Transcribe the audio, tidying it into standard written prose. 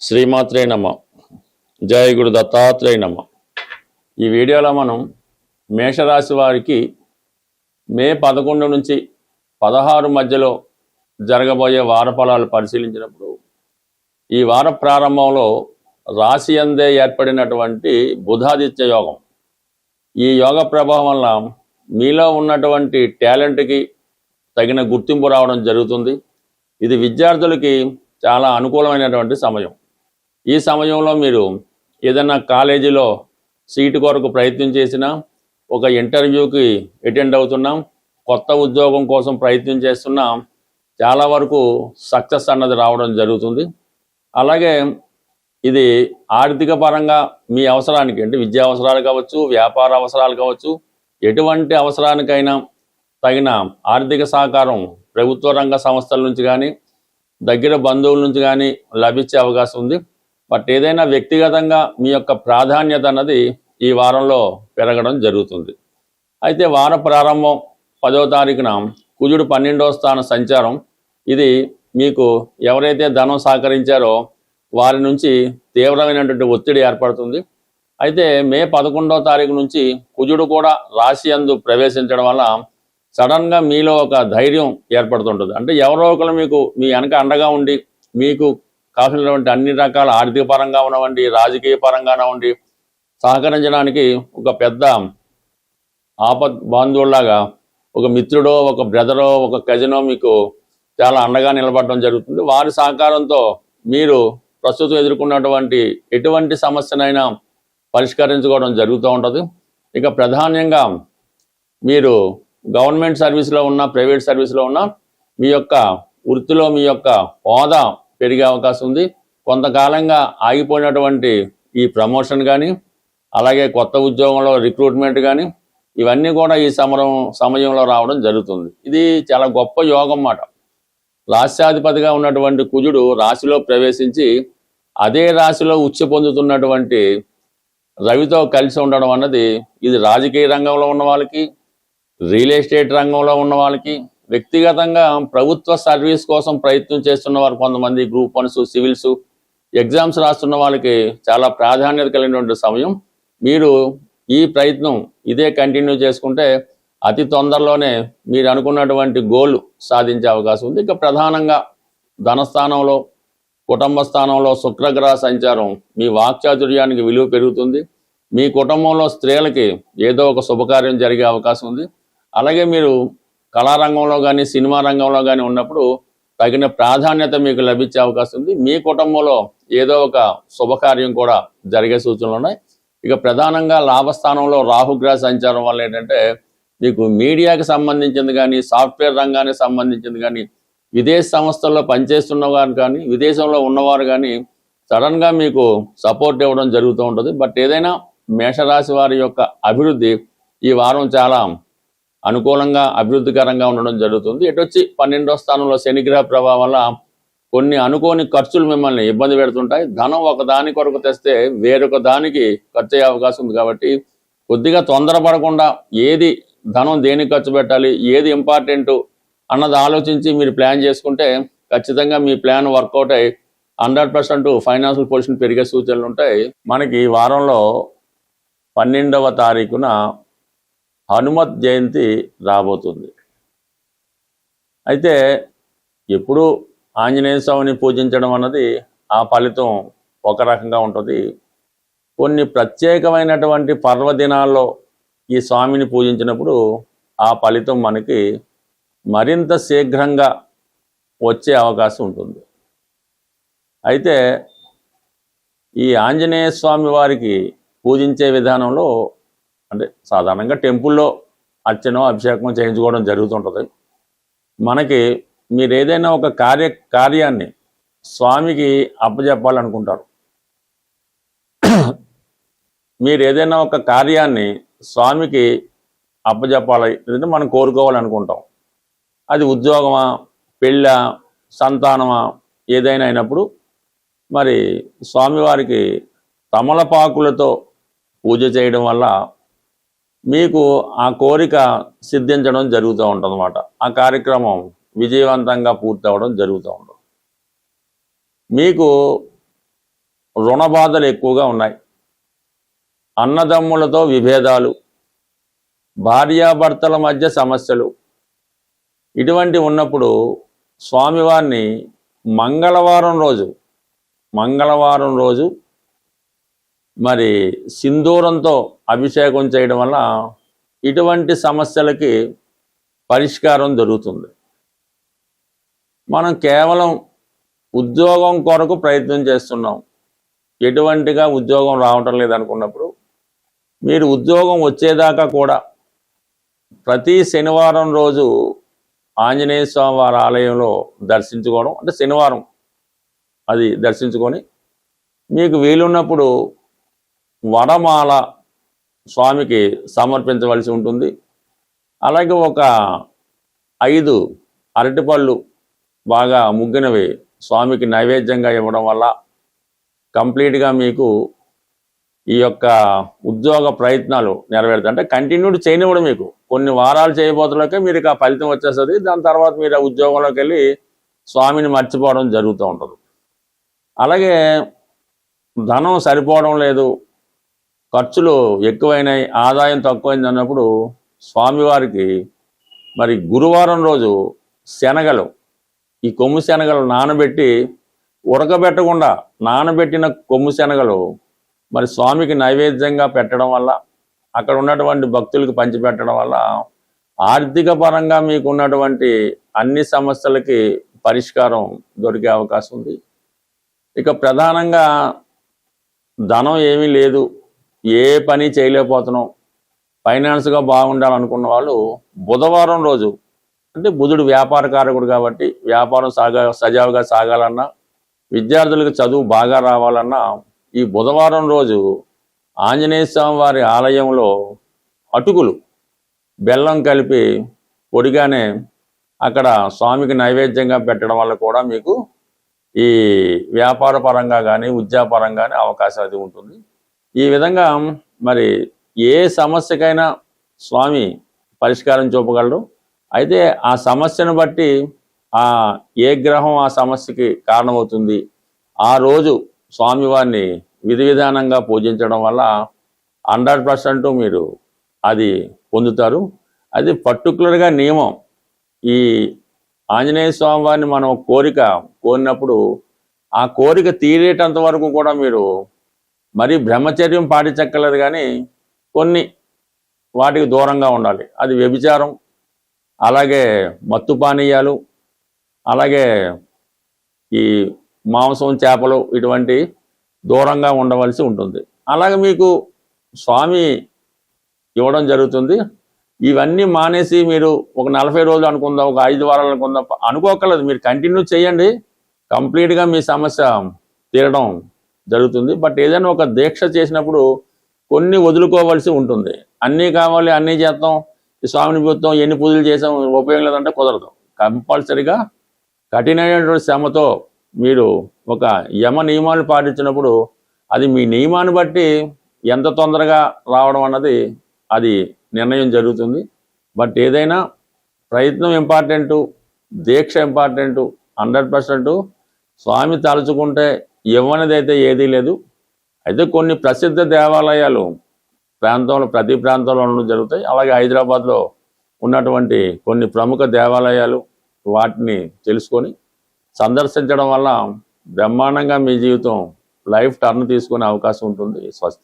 శ్రీమాత్రే నమ. జయ గురు దత్తాత్రేయ నమ. ఈ వీడియోలో మనం మేషరాశి వారికి మే 11 నుంచి 16 మధ్యలో జరగబోయే వార ఫలాలు పరిశీలించినప్పుడు ఈ వార ప్రారంభంలో రాశి అందే ఏర్పడినటువంటి బుధాదిత్య యోగం, ఈ యోగ ప్రభావం వల్ల మీలో ఉన్నటువంటి టాలెంట్కి తగిన గుర్తింపు రావడం జరుగుతుంది. ఇది విద్యార్థులకి చాలా అనుకూలమైనటువంటి సమయం. ఈ సమయంలో మీరు ఏదైనా కాలేజీలో సీటు కొరకు ప్రయత్నం చేసినా, ఒక ఇంటర్వ్యూకి అటెండ్ అవుతున్నాం, కొత్త ఉద్యోగం కోసం ప్రయత్నం చేస్తున్నాం, చాలా వరకు సక్సెస్ అన్నది రావడం జరుగుతుంది. అలాగే ఇది ఆర్థిక పరంగా మీ అవసరానికి, అంటే విద్యా అవసరాలు కావచ్చు, వ్యాపార అవసరాలు కావచ్చు, ఎటువంటి అవసరానికైనా తగిన ఆర్థిక సహకారం ప్రభుత్వ రంగ సంస్థల నుంచి కానీ, దగ్గర బంధువుల నుంచి కానీ లభించే అవకాశం ఉంది. బట్ ఏదైనా వ్యక్తిగతంగా మీ యొక్క ప్రాధాన్యత అన్నది ఈ వారంలో పెరగడం జరుగుతుంది. అయితే వార ప్రారంభం 10వ తారీఖున కుజుడు 12వ స్థాన సంచారం, ఇది మీకు ఎవరైతే ధనం సహకరించారో వారి నుంచి తీవ్రమైనటువంటి ఒత్తిడి ఏర్పడుతుంది. అయితే మే 11వ తారీఖు నుంచి కుజుడు కూడా రాశి యందు ప్రవేశించడం వల్ల సడన్గా మీలో ఒక ధైర్యం ఏర్పడుతుంటుంది. అంటే ఎవరో ఒకరు మీకు మీ వెనక అండగా ఉండి మీకు కావాల్సినటువంటి అన్ని రకాల ఆర్థిక పరంగా ఉన్నవండి, రాజకీయ పరంగానే ఉండి సహకరించడానికి ఒక పెద్ద ఆపద్ బాంధవుల్లాగా ఒక మిత్రుడో, ఒక బ్రదరో, ఒక కజినో మీకు చాలా అండగా నిలబడడం జరుగుతుంది. వారి సహకారంతో మీరు ప్రస్తుతం ఎదుర్కొన్నటువంటి ఎటువంటి సమస్యనైనా పరిష్కరించుకోవడం జరుగుతూ ఉంటుంది. ఇక ప్రధానంగా మీరు గవర్నమెంట్ సర్వీస్లో ఉన్న, ప్రైవేట్ సర్వీస్లో ఉన్న మీ యొక్క వృత్తిలో మీ యొక్క హోదా పెరిగే అవకాశం ఉంది. కొంతకాలంగా ఆగిపోయినటువంటి ఈ ప్రమోషన్ కానీ, అలాగే కొత్త ఉద్యోగంలో రిక్రూట్మెంట్ కానీ, ఇవన్నీ కూడా ఈ సమయంలో రావడం జరుగుతుంది. ఇది చాలా గొప్ప యోగం మాట. రాశ్యాధిపతిగా ఉన్నటువంటి కుజుడు రాశిలో ప్రవేశించి అదే రాశిలో ఉచ్చ పొందుతున్నటువంటి రవితో కలిసి ఉండడం అన్నది, ఇది రాజకీయ రంగంలో ఉన్న వాళ్ళకి, రియల్ ఎస్టేట్ రంగంలో ఉన్న వాళ్ళకి, వ్యక్తిగతంగా ప్రభుత్వ సర్వీస్ కోసం ప్రయత్నం చేస్తున్న వారు, కొంతమంది గ్రూప్ 1, సివిల్స్ ఎగ్జామ్స్ రాస్తున్న వాళ్ళకి చాలా ప్రాధాన్యత కలిగినటువంటి సమయం. మీరు ఈ ప్రయత్నం ఇదే కంటిన్యూ చేసుకుంటే అతి తొందరలోనే మీరు అనుకున్నటువంటి గోల్ సాధించే అవకాశం ఉంది. ఇక ప్రధానంగా ధనస్థానంలో, కుటుంబ స్థానంలో శుక్రగ్రహ సంచారం మీ వాక్చాతుర్యానికి విలువ పెరుగుతుంది. మీ కుటుంబంలో స్త్రీలకి ఏదో ఒక శుభకార్యం జరిగే అవకాశం ఉంది. అలాగే మీరు కళారంగంలో కానీ, సినిమా రంగంలో కానీ ఉన్నప్పుడు తగిన ప్రాధాన్యత మీకు లభించే అవకాశం ఉంది. మీ కుటుంబంలో ఏదో ఒక శుభకార్యం కూడా జరిగే సూచనలు ఉన్నాయి. ఇక ప్రధానంగా లాభస్థానంలో రాహుగ్రహ సంచారం వల్ల ఏంటంటే, మీకు మీడియాకి సంబంధించింది కానీ, సాఫ్ట్వేర్ రంగానికి సంబంధించింది కానీ, విదేశీ సంస్థల్లో పనిచేస్తున్న వారు కానీ, విదేశంలో ఉన్నవారు కానీ సడన్గా మీకు సపోర్ట్ ఇవ్వడం జరుగుతూ ఉంటుంది. బట్ ఏదైనా మేషరాశి వారి యొక్క అభివృద్ధి ఈ వారం చాలా అనుకూలంగా, అభివృద్ధికరంగా ఉండడం జరుగుతుంది. ఎటొచ్చి 12వ స్థానంలో శనిగ్రహ ప్రభావం వల్ల కొన్ని అనుకోని ఖర్చులు మిమ్మల్ని ఇబ్బంది పెడుతుంటాయి. ధనం ఒక దాని కొరకు తెస్తే వేరొక దానికి ఖర్చు అయ్యే అవకాశం ఉంది. కాబట్టి కొద్దిగా తొందరపడకుండా ఏది ధనం దేనికి ఖర్చు పెట్టాలి, ఏది ఇంపార్టెంట్ అన్నది ఆలోచించి మీరు ప్లాన్ చేసుకుంటే ఖచ్చితంగా మీ ప్లాన్ వర్కౌట్ అయ్యి 100% ఫైనాన్షియల్ పొజిషన్ పెరిగే సూచనలు ఉంటాయి. మనకి ఈ వారంలో 12వ తారీఖున హనుమత్ జయంతి రాబోతుంది. అయితే ఎప్పుడు ఆంజనేయ స్వామిని పూజించడం అన్నది ఆ ఫలితం ఒక రకంగా ఉంటుంది. కొన్ని ప్రత్యేకమైనటువంటి పర్వదినాల్లో ఈ స్వామిని పూజించినప్పుడు ఆ ఫలితం మనకి మరింత శీఘ్రంగా వచ్చే అవకాశం ఉంటుంది. అయితే ఈ ఆంజనేయ స్వామి వారికి పూజించే విధానంలో, అంటే సాధారణంగా టెంపుల్లో అర్చన, అభిషేకం చేయించుకోవడం జరుగుతుంటుంది. మనకి మీరు ఏదైనా ఒక కార్యాన్ని స్వామికి అప్పచెప్పాలనుకుంటారు. మీరు ఏదైనా ఒక కార్యాన్ని స్వామికి అప్పచెప్పాలి, లేదంటే మనం కోరుకోవాలనుకుంటాం. అది ఉద్యోగమా, పెళ్ళా, సంతానమా, ఏదైనా అయినప్పుడు మరి స్వామివారికి తమలపాకులతో పూజ చేయడం వల్ల మీకు ఆ కోరిక సిద్ధించడం జరుగుతూ ఉంటుంది అన్నమాట. ఆ కార్యక్రమం విజయవంతంగా పూర్తి అవ్వడం జరుగుతూ ఉంటుంది. మీకు రుణ బాధలు ఎక్కువగా ఉన్నాయి, అన్నదమ్ములతో విభేదాలు, భార్యాభర్తల మధ్య సమస్యలు, ఇటువంటి ఉన్నప్పుడు స్వామివారిని మంగళవారం రోజు మరి సింధూరంతో అభిషేకం చేయడం వల్ల ఇటువంటి సమస్యలకి పరిష్కారం దొరుకుతుంది. మనం కేవలం ఉద్యోగం కొరకు ప్రయత్నం చేస్తున్నాం, ఎటువంటిగా ఉద్యోగం రావటం లేదనుకున్నప్పుడు మీరు ఉద్యోగం వచ్చేదాకా కూడా ప్రతి శనివారం రోజు ఆంజనేయ స్వామి వారి ఆలయంలో దర్శించుకోవడం, అంటే శనివారం అది దర్శించుకొని మీకు వీలున్నప్పుడు వడమాల స్వామికి సమర్పించవలసి ఉంటుంది. అలాగే ఒక 5 అరటిపళ్ళు బాగా ముగ్గినవి స్వామికి నైవేద్యంగా ఇవ్వడం వల్ల కంప్లీట్గా మీకు ఈ యొక్క ఉద్యోగ ప్రయత్నాలు నెరవేరుతాయి. అంటే కంటిన్యూడ్ చేయనివ్వడం, మీకు కొన్ని వారాలు చేయబోతులకే మీరు ఆ ఫలితం వచ్చేస్తుంది. దాని తర్వాత మీరు ఆ ఉద్యోగంలోకి వెళ్ళి స్వామిని మర్చిపోవడం జరుగుతూ ఉంటుంది. అలాగే ధనం సరిపోవడం లేదు, ఖర్చులు ఎక్కువైనాయి, ఆదాయం తక్కువైంది అన్నప్పుడు స్వామివారికి మరి గురువారం రోజు శనగలు, ఈ కొమ్ము శనగలు నానబెట్టి ఉడకబెట్టకుండా నానబెట్టిన కొమ్ము శనగలు మరి స్వామికి నైవేద్యంగా పెట్టడం వల్ల, అక్కడ ఉన్నటువంటి భక్తులకు పంచిపెట్టడం వల్ల ఆర్థిక పరంగా మీకు ఉన్నటువంటి అన్ని సమస్యలకి పరిష్కారం దొరికే అవకాశం ఉంది. ఇక ప్రధానంగా ధనం ఏమీ లేదు, ఏ పని చేయలేకపోతున్నాం, ఫైనాన్స్గా బాగుండాలనుకున్న వాళ్ళు బుధవారం రోజు, అంటే బుధుడు వ్యాపారకారకుడు కాబట్టి వ్యాపారం సజావుగా సాగాలన్నా, విద్యార్థులకు చదువు బాగా రావాలన్నా ఈ బుధవారం రోజు ఆంజనేయ స్వామి వారి ఆలయంలో అటుకులు బెల్లం కలిపి పొడిగానే అక్కడ స్వామికి నైవేద్యంగా పెట్టడం వల్ల కూడా మీకు ఈ వ్యాపార పరంగా కానీ ఉద్యోగపరంగా కానీ అవకాశం అది ఉంటుంది. ఈ విధంగా మరి ఏ సమస్యకైనా స్వామి పరిష్కారం చూపగలరు. అయితే ఆ సమస్యను బట్టి ఏ గ్రహం ఆ సమస్యకి కారణమవుతుంది, ఆ రోజు స్వామివారిని విధి విధానంగా పూజించడం వల్ల 100% మీరు అది పొందుతారు. అది పర్టికులర్గా నియమం. ఈ ఆంజనేయ స్వామి వారిని మనం కోరినప్పుడు ఆ కోరిక తీరేటంత వరకు కూడా మీరు మరి బ్రహ్మచర్యం పాటించక్కర్లేదు, కానీ కొన్ని వాటికి దూరంగా ఉండాలి. అది వ్యభిచారం, అలాగే మత్తు పానీయాలు, అలాగే ఈ మాంసం, చేపలు ఇటువంటి దూరంగా ఉండవలసి ఉంటుంది. అలాగే మీకు స్వామి ఇవ్వడం జరుగుతుంది. ఇవన్నీ మానేసి మీరు ఒక 40 రోజులు అనుకుందాం, ఒక 5 వారాలు అనుకుందాం, అనుకోకర్లేదు, మీరు కంటిన్యూ చేయండి, కంప్లీట్గా మీ సమస్య తీరడం జరుగుతుంది. బట్ ఏదైనా ఒక దీక్ష చేసినప్పుడు కొన్ని వదులుకోవాల్సి ఉంటుంది. అన్నీ కావాలి, అన్నీ చేస్తాం, ఈ స్వామిని పోతాం, ఎన్ని పూజలు చేసాం, ఉపయోగం లేదంటే కుదరదు. కంపల్సరిగా కఠినమైనటువంటి శ్రమతో మీరు ఒక యమ నియమాలు పాటించినప్పుడు అది మీ నియమాన్ని బట్టి ఎంత తొందరగా రావడం అన్నది అది నిర్ణయం జరుగుతుంది. బట్ ఏదైనా ప్రయత్నం ఇంపార్టెంటు, దీక్ష ఇంపార్టెంటు. 100% స్వామి తలుచుకుంటే ఇవ్వనిదైతే ఏదీ లేదు. అయితే కొన్ని ప్రసిద్ధ దేవాలయాలు ప్రతి ప్రాంతంలో ఉండడం జరుగుతాయి. అలాగే హైదరాబాద్లో ఉన్నటువంటి కొన్ని ప్రముఖ దేవాలయాలు, వాటిని తెలుసుకొని సందర్శించడం వల్ల బ్రహ్మాండంగా మీ జీవితం లైఫ్ టర్న్ తీసుకునే అవకాశం ఉంటుంది. స్వస్తి.